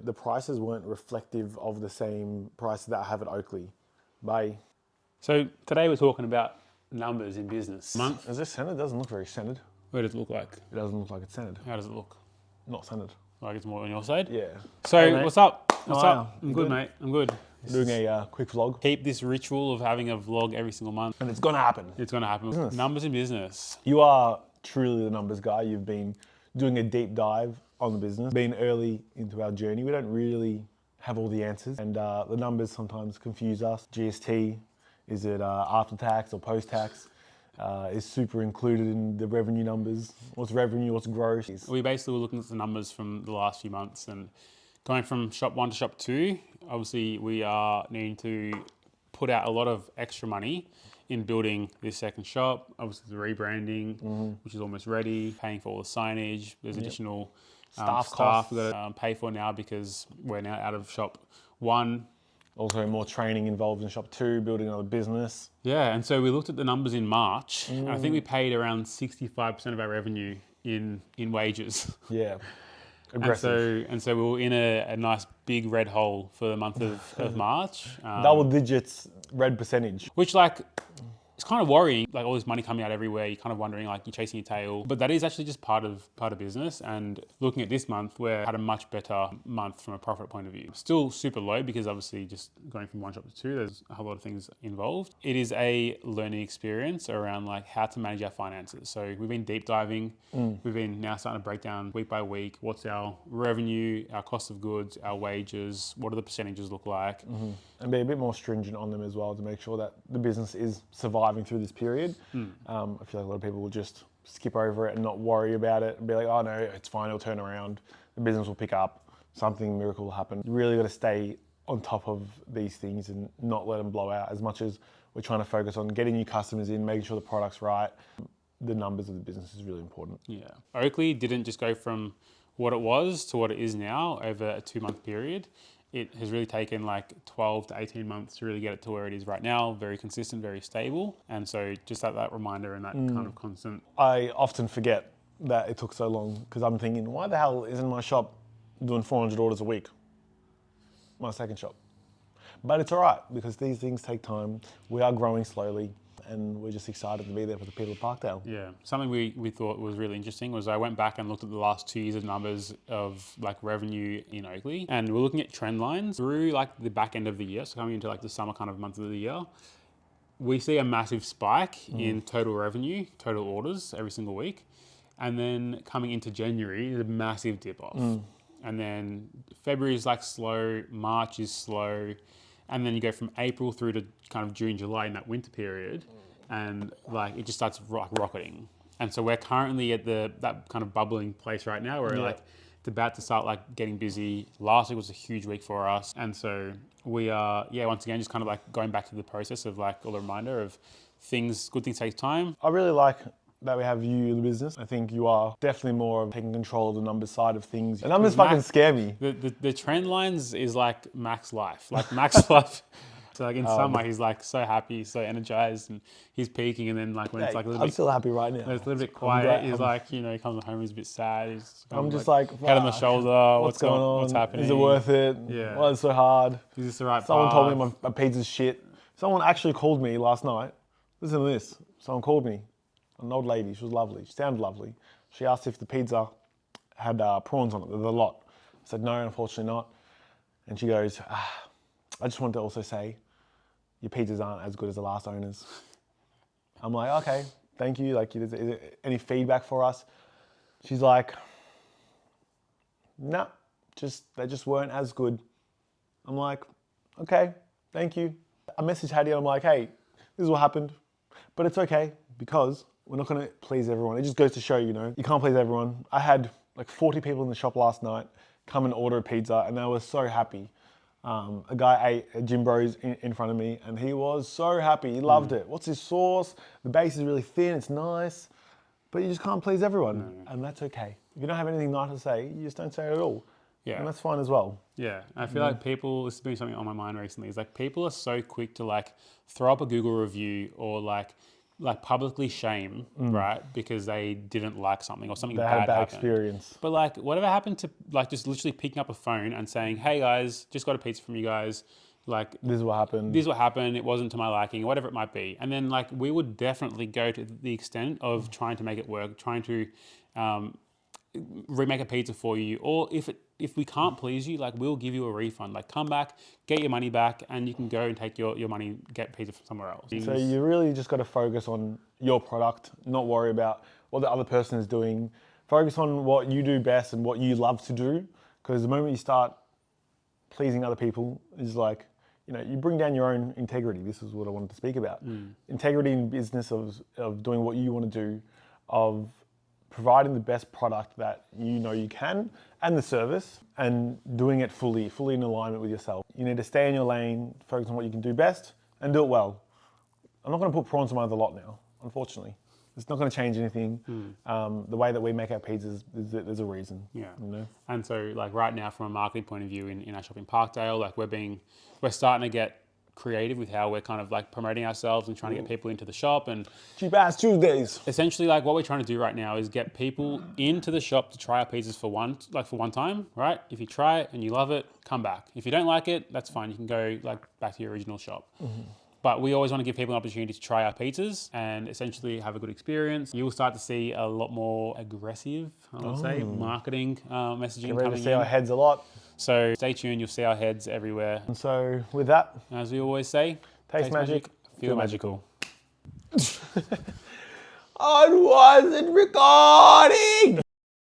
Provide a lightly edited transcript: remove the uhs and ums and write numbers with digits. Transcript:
the prices weren't reflective of the same prices that I have at Oakley. Bye. So today we're talking about numbers in business. Month. Is this centered? It doesn't look very centered. What does it look like? It doesn't look like it's centered. How does it look? Not centered. Like it's more on your side? Yeah. So Hey, what's up? What's How are up? you? I'm good, Good? mate. I'm good. Doing a quick vlog. Keep this ritual of having a vlog every single month. And it's gonna happen. It's going to happen. Business. Numbers in business. You are truly the numbers guy. You've been doing a deep dive on the business, been early into our journey. We don't really have all the answers, and the numbers sometimes confuse us. GST, is it after tax or post tax? Is super included in the revenue numbers? What's revenue, what's gross? We basically were looking at the numbers from the last few months and going from shop 1 to shop 2. Obviously, we are needing to put out a lot of extra money in building this second shop. Obviously, the rebranding, which is almost ready, paying for all the signage. There's additional Staff staff costs. we've got to pay for now because we're now out of shop 1. Also more training involved in shop 2, building another business. Yeah, and so we looked at the numbers in March, and I think we paid around 65% of our revenue in wages. Yeah, aggressive. And so we were in a nice big red hole for the month of March. Double digits red percentage. Which like, it's kind of worrying, like all this money coming out everywhere, you're kind of wondering like you're chasing your tail. But that is actually just part of business. And looking at this month, we had a much better month from a profit point of view. Still super low because obviously just going from 1 shop to 2, there's a whole lot of things involved. It is a learning experience around like how to manage our finances. So we've been deep diving. We've been now starting to break down week by week, what's our revenue, our cost of goods, our wages, what do the percentages look like? And be a bit more stringent on them as well to make sure that the business is surviving through this period. I feel like a lot of people will just skip over it and not worry about it and be like, oh no, it's fine, it'll turn around. The business will pick up, something miracle will happen. You really got to stay on top of these things and not let them blow out. As much as we're trying to focus on getting new customers in, making sure the product's right, the numbers of the business is really important. Yeah. Oakley didn't just go from what it was to what it is now over a 2-month period. It has really taken like 12 to 18 months to really get it to where it is right now. Very consistent, very stable. And so just that reminder and that kind of constant. I often forget that it took so long because I'm thinking, why the hell isn't my shop doing 400 orders a week? My second shop. But it's all right because these things take time. We are growing slowly and we're just excited to be there for the people of Parkdale. Yeah. Something we thought was really interesting was I went back and looked at the last 2 years of numbers of like revenue in Oakley, and we're looking at trend lines through like the back end of the year. So coming into like the summer kind of month of the year, we see a massive spike in total revenue, total orders every single week. And then coming into January, there's a massive dip off. And then February is like slow, March is slow. And then you go from April through to kind of June, July in that winter period, and like it just starts rocketing. And so we're currently at that kind of bubbling place right now where like it's about to start like getting busy. Last week was a huge week for us. And so we are, once again, just kind of like going back to the process of like a reminder of good things take time. I really like that we have you in the business. I think you are definitely more of taking control of the numbers side of things. The numbers fucking scare me. The trend lines is like Mack's life. Like Mack's life. So like in summer, he's like so happy, so energized, and he's peaking. And then like when it's like a little I'm bit, still happy right now. it's a little bit quiet. He's like, he comes home, he's a bit sad. He's I'm just like head on the shoulder. What's going on? What's happening? Is it worth it? Yeah. Why is it so hard? Is this the right Someone path? told me my pizza's shit. Someone actually called me last night. Listen to this. Someone called me. An old lady, she was lovely, she sounded lovely. She asked if the pizza had prawns on it, the lot. I said, no, unfortunately not. And she goes, I just wanted to also say, your pizzas aren't as good as the last owners. I'm like, okay, thank you. Like, is there any feedback for us? She's like, nah, they just weren't as good. I'm like, okay, thank you. I messaged Hady and I'm like, hey, this is what happened, but it's okay because we're not gonna please everyone. It just goes to show, you can't please everyone. I had like 40 people in the shop last night come and order a pizza and they were so happy. A guy ate a Jim Bros in front of me and he was so happy, he loved it. What's his sauce? The base is really thin, it's nice, but you just can't please everyone. And that's okay. If you don't have anything nice to say, you just don't say it at all. Yeah. And that's fine as well. Yeah, I feel like people, this has been something on my mind recently, is like people are so quick to like throw up a Google review or like like publicly shame, right? Because they didn't like something or something They had a bad bad happened. experience. But like, whatever happened to like just literally picking up a phone and saying, "Hey guys, just got a pizza from you guys. Like, This is what happened. this is what happened. It wasn't to my liking, or whatever it might be." And then like, we would definitely go to the extent of trying to make it work, trying to remake a pizza for you, or if we can't please you, like we'll give you a refund. Like come back, get your money back, and you can go and take your money, get pizza from somewhere else. So you really just got to focus on your product, not worry about what the other person is doing. Focus on what you do best and what you love to do. Because the moment you start pleasing other people is like, you bring down your own integrity. This is what I wanted to speak about. Integrity in business of doing what you want to do, of providing the best product that you can, and the service, and doing it fully in alignment with yourself. You need to stay in your lane, focus on what you can do best, and do it well. I'm not going to put prawns on my other lot now, unfortunately. It's not going to change anything. The way that we make our pizzas, there's a reason. Yeah. You And so like right now from a marketing point of view in our shop in Parkdale, like we're starting to get creative with how we're kind of like promoting ourselves and trying to get people into the shop. And Cheap ass Tuesdays. essentially like what we're trying to do right now is get people into the shop to try our pizzas for one time, right? If you try it and you love it, come back. If you don't like it, that's fine. You can go like back to your original shop. But we always want to give people an opportunity to try our pizzas and essentially have a good experience. You'll start to see a lot more aggressive, I would say, marketing messaging Get ready coming to see in. our heads a lot. So stay tuned, you'll see our heads everywhere. And so with that, As we always say, taste magic, feel magical. I wasn't recording!